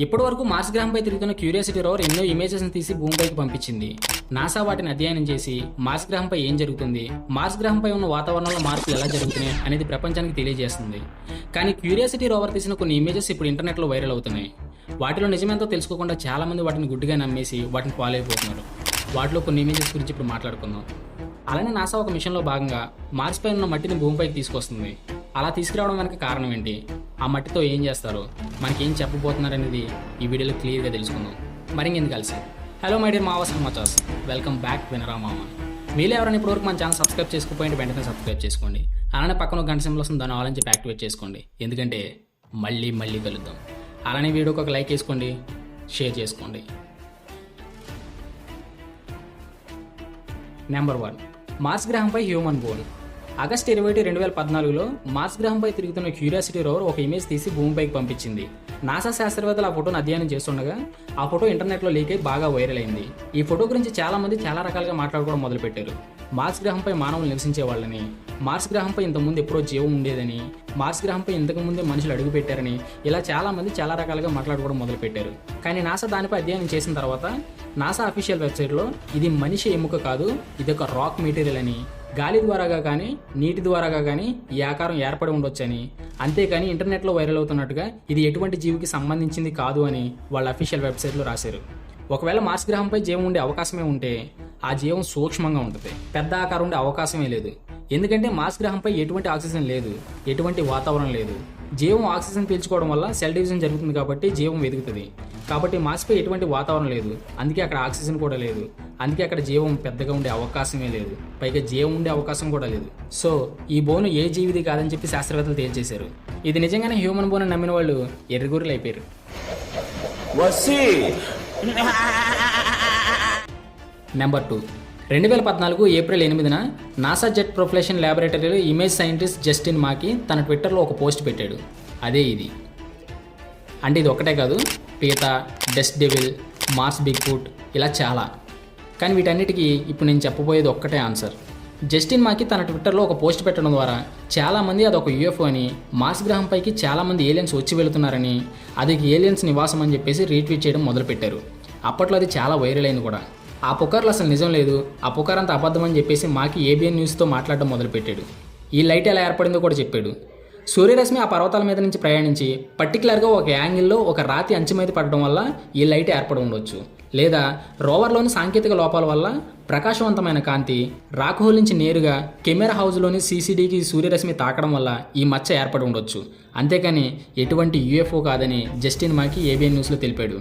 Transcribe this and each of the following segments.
ఇప్పటి వరకు మార్స్ గ్రహంపై తిరుగుతున్న క్యూరియాసిటీ రోవర్ ఎన్నో ఇమేజెస్ని తీసి భూమిపైకి పంపించింది. నాసా వాటిని అధ్యయనం చేసి మార్స్ గ్రహంపై ఏం జరుగుతుంది, మార్స్ గ్రహంపై ఉన్న వాతావరణంలో మార్పులు ఎలా జరుగుతున్నాయి అనేది ప్రపంచానికి తెలియజేస్తుంది. కానీ క్యూరియాసిటీ రోవర్ తీసిన కొన్ని ఇమేజెస్ ఇప్పుడు ఇంటర్నెట్లో వైరల్ అవుతున్నాయి. వాటిలో నిజమేంతో తెలుసుకోకుండా చాలా మంది వాటిని గుడ్డిగా నమ్మేసి వాటిని ఫాలో అయిపోతున్నారు. వాటిలో కొన్ని ఇమేజెస్ గురించి ఇప్పుడు మాట్లాడుకుందాం. అలానే నాసా ఒక మిషన్లో భాగంగా మార్స్ పై ఉన్న మట్టిని భూమిపైకి తీసుకొస్తుంది. అలా తీసుకురావడం వెనక కారణం ఏంటి, ఆ మట్టితో ఏం చేస్తారు, మనకేం చెప్పబోతున్నారనేది ఈ వీడియోలో క్లియర్గా తెలుసుకుందాం. మరింకెందుకు కలిసి హలో మై డియర్ మావాస్ అండ్ మచాస్, వెల్కమ్ బ్యాక్ వినరా మామ. వీళ్ళు ఎవరైనా ఇప్పటివరకు మన ఛానల్ సబ్స్క్రైబ్ చేసుకోకపోయింటే వెంటనే సబ్స్క్రైబ్ చేసుకోండి. అలానే పక్కన ఒక గంట సింబల్ వస్తుంది, దాన్ని ఆల్ అని చెప్పి యాక్టివేట్ చేసుకోండి. ఎందుకంటే మళ్ళీ కలుద్దాం. అలానే వీడియోకి ఒక లైక్ వేసుకోండి, షేర్ చేసుకోండి. నెంబర్ 1, మార్స్ గ్రహంపై హ్యూమన్ బోన్. ఆగస్టు 21, 2014లో మార్స్ గ్రహంపై తిరుగుతున్న క్యూరియాసిటీ రోవర్ ఒక ఇమేజ్ తీసి భూమిపైకి పంపించింది. నాసా శాస్త్రవేత్తలు ఆ ఫోటోను అధ్యయనం చేస్తుండగా ఆ ఫోటో ఇంటర్నెట్లో లీక్ అయి బాగా వైరల్ అయింది. ఈ ఫోటో గురించి చాలా మంది చాలా రకాలుగా మాట్లాడుకోవడం మొదలుపెట్టారు. మార్స్ గ్రహంపై మానవులు నివసించే వాళ్ళని, మార్స్ గ్రహంపై ఇంతకుముందు ఎప్పుడో జీవం ఉండేదని, మార్స్ గ్రహంపై ఇంతకుముందే మనుషులు అడుగుపెట్టారని, ఇలా చాలా మంది చాలా రకాలుగా మాట్లాడుకోవడం మొదలుపెట్టారు. కానీ నాసా దానిపై అధ్యయనం చేసిన తర్వాత నాసా అఫీషియల్ వెబ్సైట్లో ఇది మనిషి ఎముక కాదు, ఇది ఒక రాక్ మెటీరియల్ అని, గాలి ద్వారాగా కానీ నీటి ద్వారాగా కానీ ఈ ఆకారం ఏర్పడి ఉండొచ్చని, అంతేకాని ఇంటర్నెట్లో వైరల్ అవుతున్నట్టుగా ఇది ఎటువంటి జీవికి సంబంధించింది కాదు అని వాళ్ళ అఫీషియల్ వెబ్సైట్లో రాశారు. ఒకవేళ మార్స్ గ్రహంపై జీవం ఉండే అవకాశమే ఉంటే ఆ జీవం సూక్ష్మంగా ఉంటుంది, పెద్ద ఆకారం ఉండే అవకాశమే లేదు. ఎందుకంటే మార్స్ గ్రహంపై ఎటువంటి ఆక్సిజన్ లేదు, ఎటువంటి వాతావరణం లేదు. జీవం ఆక్సిజన్ పీల్చుకోవడం వల్ల సెల్ డివిజన్ జరుగుతుంది కాబట్టి జీవం ఎదుగుతుంది. కాబట్టి మార్స్పై ఎటువంటి వాతావరణం లేదు, అందుకే అక్కడ ఆక్సిజన్ కూడా లేదు, అందుకే అక్కడ జీవం పెద్దగా ఉండే అవకాశమే లేదు, పైగా జీవం ఉండే అవకాశం కూడా లేదు. సో ఈ బోను ఏ జీవిది కాదని చెప్పి శాస్త్రవేత్తలు తేల్చేశారు. ఇది నిజంగానే హ్యూమన్ బోన్ అని నమ్మిన వాళ్ళు ఎర్రగూరులు అయిపోయారు. నెంబర్ 2, 2014 ఏప్రిల్ 8న నాసా జెట్ ప్రొపల్షన్ ల్యాబొరేటరీలో ఇమేజ్ సైంటిస్ట్ జస్టిన్ మాకీ తన ట్విట్టర్లో ఒక పోస్ట్ పెట్టాడు. అదే ఇది. అంటే ఇది ఒక్కటే కాదు, పీతా, dust devil, Mars Bigfoot, ఇలా చాలా. కానీ వీటన్నిటికీ ఇప్పుడు నేను చెప్పబోయేది ఒక్కటే ఆన్సర్. జస్టిన్ మాకీ తన ట్విట్టర్లో ఒక పోస్ట్ పెట్టడం ద్వారా చాలామంది అది ఒక యూఎఫ్ఓ అని, మార్స్ గ్రహంపైకి చాలామంది ఏలియన్స్ వచ్చి వెళుతున్నారని, అది ఏలియన్స్ నివాసం అని చెప్పేసి రీట్వీట్ చేయడం మొదలుపెట్టారు. అప్పట్లో అది చాలా వైరల్ అయింది కూడా. ఆ పుకార్లు అసలు నిజం లేదు, ఆ పుకార్ అంతా అబద్ధం అని చెప్పేసి మాకీ ఏబిఎన్ న్యూస్తో మాట్లాడడం మొదలుపెట్టాడు. ఈ లైట్ ఎలా ఏర్పడిందో కూడా చెప్పాడు. సూర్యరశ్మి ఆ పర్వతాల మీద నుంచి ప్రయాణించి పర్టికులర్గా ఒక యాంగిల్లో ఒక రాతి అంచు మీద పడడం వల్ల ఈ లైట్ ఏర్పడి ఉండొచ్చు. లేదా రోవర్లోని సాంకేతిక లోపాల వల్ల ప్రకాశవంతమైన కాంతి రాక్ హోల్ నుంచి నేరుగా కెమెరా హౌస్లోని సీసీడీకి సూర్యరశ్మి తాకడం వల్ల ఈ మచ్చ ఏర్పడి ఉండొచ్చు. అంతేకాని ఎటువంటి యూఎఫ్ఓ కాదని జస్టిన్ మాకీ ఏబిఎన్ న్యూస్లో తెలిపాడు.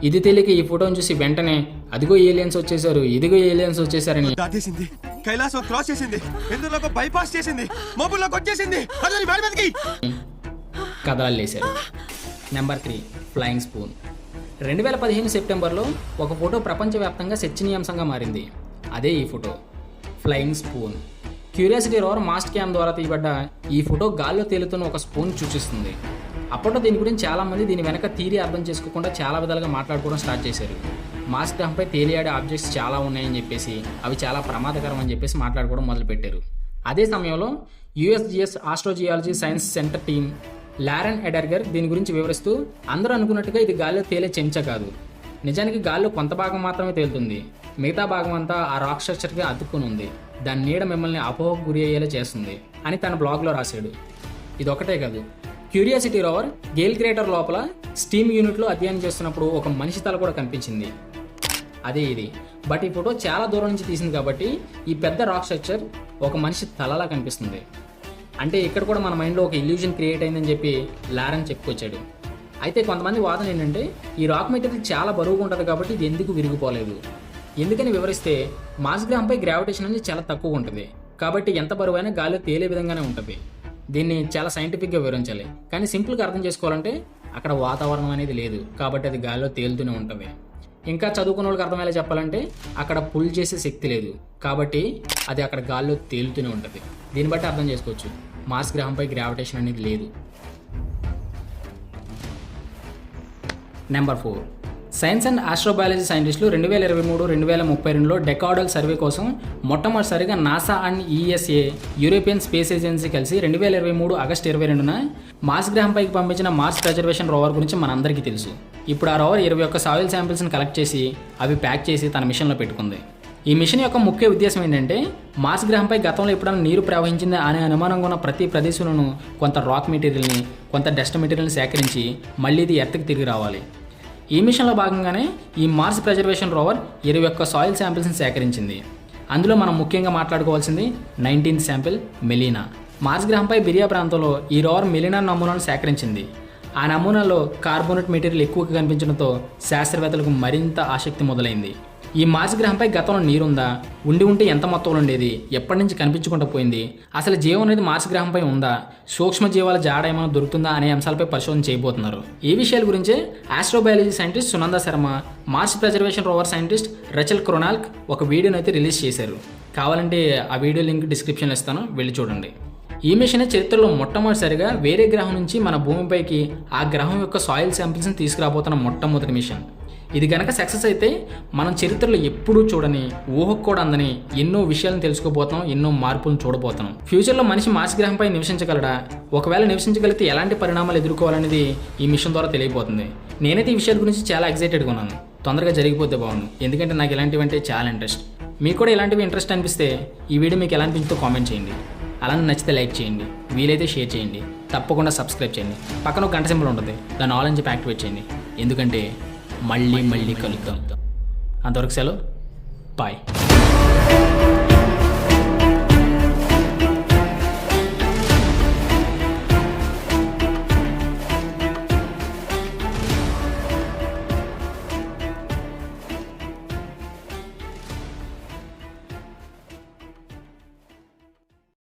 ఇది తెలియక ఈ ఫోటోను చూసి వెంటనే అదిగో ఏలియన్స్ వచ్చేసారు, ఇదిగో ఏలియన్స్ వచ్చేసారని కైలాసం క్రాస్ చేసింది, ఎందులోకి బైపాస్ చేసింది, మోబుల్లోకి వచ్చేసింది, కథలేశారు. Number 3, flying spoon. 2015 సెప్టెంబర్లో ఒక ఫోటో ప్రపంచవ్యాప్తంగా చర్చనీయాంశంగా మారింది. అదే ఈ photo, flying spoon. Curiosity rover mast cam ద్వారా తీయబడ్డ ఈ ఫోటో గాల్లో తేలుతున్న ఒక స్పూన్ సూచిస్తుంది. అప్పట్లో దీని గురించి చాలామంది దీని వెనక థియరీ అర్థం చేసుకోకుండా చాలా విధాలుగా మాట్లాడుకోవడం స్టార్ట్ చేశారు. మార్స్ గ్రహంపై తేలియాడే ఆబ్జెక్ట్స్ చాలా ఉన్నాయని చెప్పేసి, అవి చాలా ప్రమాదకరం అని చెప్పేసి మాట్లాడుకోవడం మొదలుపెట్టారు. అదే సమయంలో USGS astrogeology science center team Lauren Edgar దీని గురించి వివరిస్తూ, అందరూ అనుకున్నట్టుగా ఇది గాల్లో తేలే చెంచా కాదు, నిజానికి గాల్లో కొంత భాగం మాత్రమే తేలుతుంది, మిగతా భాగం అంతా ఆ రాక్ స్ట్రక్చర్కి అతుక్కుని ఉంది, దాని నీడ మిమ్మల్ని అపోహకు గురి అయ్యేలా చేస్తుంది అని తన బ్లాగ్లో రాశాడు. ఇది ఒకటే కాదు, క్యూరియాసిటీ రోవర్ గేల్ క్రేటర్ లోపల స్టీమ్ యూనిట్లో అధ్యయనం చేస్తున్నప్పుడు ఒక మనిషి తల కూడా కనిపించింది. అదే ఇది. బట్ ఈ ఫోటో చాలా దూరం నుంచి తీసింది కాబట్టి ఈ పెద్ద రాక్ స్ట్రక్చర్ ఒక మనిషి తలలా కనిపిస్తుంది. అంటే ఇక్కడ కూడా మన మైండ్లో ఒక ఇల్యూజన్ క్రియేట్ అయిందని చెప్పి లారెన్ చెప్పుకొచ్చాడు. అయితే కొంతమంది వాదన ఏంటంటే ఈ రాక్ మెటీరియల్ చాలా బరువుగా ఉంటుంది కాబట్టి ఇది ఎందుకు విరిగిపోలేదు. ఎందుకని వివరిస్తే, మార్స్ గ్రహంపై గ్రావిటేషన్ అనేది చాలా తక్కువ ఉంటుంది కాబట్టి ఎంత బరువైనా గాలిలో తేలే విధంగానే ఉంటుంది. దీన్ని చాలా సైంటిఫిక్గా వివరించాలి. కానీ సింపుల్గా అర్థం చేసుకోవాలంటే అక్కడ వాతావరణం అనేది లేదు కాబట్టి అది గాలిలో తేలుతూనే ఉంటుంది. ఇంకా చదువుకున్న వాళ్ళకి అర్థమయ్యేలా చెప్పాలంటే అక్కడ పుల్ చేసే శక్తి లేదు కాబట్టి అది అక్కడ గాల్లో తేలుతూనే ఉంటుంది. దీన్ని బట్టి అర్థం చేసుకోవచ్చు మార్స్ గ్రహంపై గ్రావిటేషన్ అనేది లేదు. నెంబర్ 4, సైన్స్ అండ్ ఆస్ట్రోబయాలజీ సైంటిస్టులు 2023-2032లో డెకాడల్ సర్వే కోసం మొట్టమొదటిసారిగా NASA and ESA European space agency కలిసి 2023 ఆగస్టు 22న మార్స్ గ్రహంపైకి పంపించిన మార్స్ ప్రిజర్వేషన్ రోవర్ గురించి మనందరికీ తెలుసు. ఇప్పుడు ఆ రోవర్ 21 సాయిల్ శాంపిల్స్ని కలెక్ట్ చేసి అవి ప్యాక్ చేసి తన మిషన్లో పెట్టుకుంది. ఈ మిషన్ యొక్క ముఖ్య ఉద్దేశం ఏంటంటే మార్స్ గ్రహంపై గతంలో ఎప్పుడైనా నీరు ప్రవహించిందా అనే అనుమానంగా ఉన్న ప్రతి ప్రదేశంలోనూ కొంత రాక్ మెటీరియల్ని, కొంత డస్ట్ మెటీరియల్ని సేకరించి మళ్ళీ ఇది ఎర్త్కి తిరిగి రావాలి. ఈ మిషన్లో భాగంగానే ఈ మార్స్ ప్రిజర్వేషన్ రోవర్ 21 సాయిల్ శాంపిల్స్ని సేకరించింది. అందులో మనం ముఖ్యంగా మాట్లాడుకోవాల్సింది 19th శాంపిల్ మెలీనా. మార్స్ గ్రహంపై బిరియా ప్రాంతంలో ఈ రోవర్ మెలీనా నమూనాను సేకరించింది. ఆ నమూనాలో కార్బోనేట్ మెటీరియల్ ఎక్కువగా కనిపించడంతో శాస్త్రవేత్తలకు మరింత ఆసక్తి మొదలైంది. ఈ మార్స్ గ్రహంపై గతంలో నీరుందా, ఉంటే ఎంత మొత్తంలో ఉండేది, ఎప్పటి నుంచి కనిపించకుండా పోయింది, అసలు జీవం అనేది మార్స్ గ్రహంపై ఉందా, సూక్ష్మజీవాల జాడ ఏమైనా దొరుకుతుందా అనే అంశాలపై పరిశోధన చేయబోతున్నారు. ఈ విషయాల గురించే astrobiology scientist Sunanda Sharma, Mars preservation rover scientist Rachel క్రోనాల్క్ ఒక వీడియోని అయితే రిలీజ్ చేశారు. కావాలంటే ఆ వీడియో లింక్ డిస్క్రిప్షన్లో ఇస్తాను, వెళ్ళి చూడండి. ఈ మిషన్ చరిత్రలో మొట్టమొదటిసారిగా వేరే గ్రహం నుంచి మన భూమిపైకి ఆ గ్రహం యొక్క సాయిల్ శాంపిల్స్ని తీసుకురాబోతున్న మొట్టమొదటి మిషన్. ఇది కనుక సక్సెస్ అయితే మనం చరిత్రలో ఎప్పుడూ చూడని, ఊహకు కూడా అందని ఎన్నో విషయాలను తెలుసుకోబోతున్నాం, ఎన్నో మార్పులను చూడబోతున్నాం. ఫ్యూచర్లో మనిషి మార్స్ గ్రహంపై నివసించగలడా, ఒకవేళ నివసించగలిగితే ఎలాంటి పరిణామాలు ఎదుర్కోవాలనేది ఈ మిషన్ ద్వారా తెలియబోతుంది. నేనైతే ఈ విషయాల గురించి చాలా ఎక్సైటెడ్గా ఉన్నాను. తొందరగా జరిగిపోతే బాగుండు, ఎందుకంటే నాకు ఇలాంటివి అంటే చాలా ఇంట్రెస్ట్. మీకు కూడా ఇలాంటివి ఇంట్రెస్ట్ అనిపిస్తే ఈ వీడియో మీకు ఎలా అనిపించిందో కామెంట్ చేయండి. అలానే నచ్చితే లైక్ చేయండి, వీలైతే షేర్ చేయండి, తప్పకుండా సబ్స్క్రైబ్ చేయండి. పక్కన ఒక గంట సింబల్ ఉంటుంది, దాన్ని ఆల్ అని చెప్పి యాక్టివేట్ చేయండి. ఎందుకంటే మళ్ళీ కలుద్దాం. అంతవరకు సెలవు, బాయ్.